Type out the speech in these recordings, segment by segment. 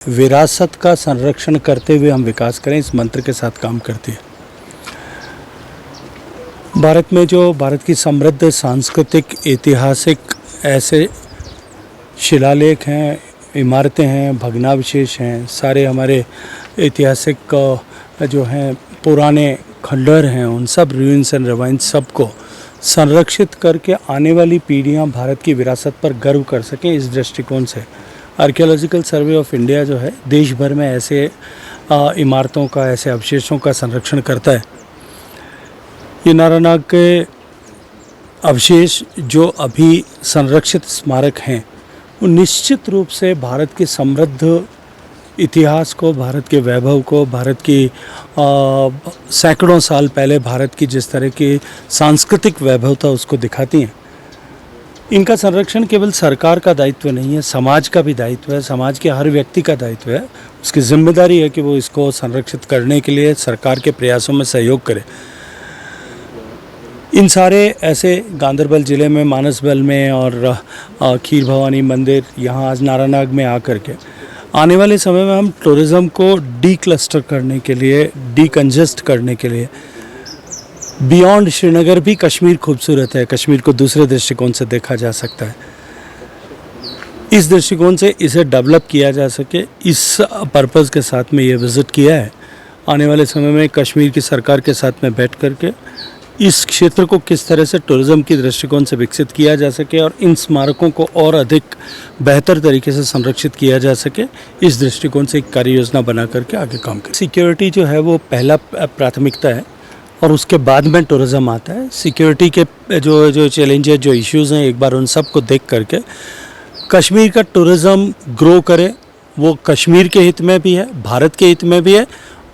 विरासत का संरक्षण करते हुए हम विकास करें, इस मंत्र के साथ काम करती है। भारत में जो भारत की समृद्ध सांस्कृतिक ऐतिहासिक ऐसे शिलालेख हैं, इमारतें हैं, भग्नावशेष हैं, सारे हमारे ऐतिहासिक जो हैं पुराने खंडहर हैं, उन सब रूइंस एंड रिवाइंस सबको संरक्षित करके आने वाली पीढ़ियां भारत की विरासत पर गर्व कर सकें, इस दृष्टिकोण से आर्कियोलॉजिकल सर्वे ऑफ इंडिया जो है देश भर में ऐसे इमारतों का, ऐसे अवशेषों का संरक्षण करता है। ये नारानाग के अवशेष जो अभी संरक्षित स्मारक हैं, वो निश्चित रूप से भारत के समृद्ध इतिहास को, भारत के वैभव को, भारत की सैकड़ों साल पहले भारत की जिस तरह की सांस्कृतिक वैभव था उसको दिखाती हैं। इनका संरक्षण केवल सरकार का दायित्व नहीं है, समाज का भी दायित्व है, समाज के हर व्यक्ति का दायित्व है। उसकी जिम्मेदारी है कि वो इसको संरक्षित करने के लिए सरकार के प्रयासों में सहयोग करे। इन सारे ऐसे गांदरबल ज़िले में, मानसबल में और खीर भवानी मंदिर, यहाँ आज नारानाग में आकर के आने वाले समय में हम टूरिज़्म को डीक्लस्टर करने के लिए, डीकंजेस्ट करने के लिए, बियॉन्ड श्रीनगर भी कश्मीर खूबसूरत है, कश्मीर को दूसरे दृष्टिकोण से देखा जा सकता है। इस दृष्टिकोण से इसे डेवलप किया जा सके, इस पर्पज़ के साथ में ये विज़िट किया है। आने वाले समय में कश्मीर की सरकार के साथ में बैठ करके इस क्षेत्र को किस तरह से टूरिज़्म की दृष्टिकोण से विकसित किया जा सके और इन स्मारकों को और अधिक बेहतर तरीके से संरक्षित किया जा सके, इस दृष्टिकोण से एक कार्य योजना बना करके आगे काम करें। सिक्योरिटी जो है वो पहला प्राथमिकता है और उसके बाद में टूरिज़्म आता है। सिक्योरिटी के जो चैलेंजेस, जो इश्यूज़ हैं, एक बार उन सब को देख करके कश्मीर का टूरिज़्म ग्रो करे, वो कश्मीर के हित में भी है, भारत के हित में भी है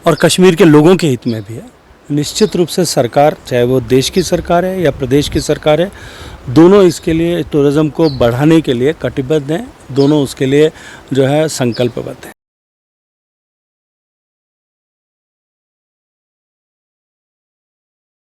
और कश्मीर के लोगों के हित में भी है। निश्चित रूप से सरकार, चाहे वो देश की सरकार है या प्रदेश की सरकार है, दोनों इसके लिए, टूरिज़्म को बढ़ाने के लिए कटिबद्ध हैं, दोनों उसके लिए जो है संकल्पबद्ध हैं।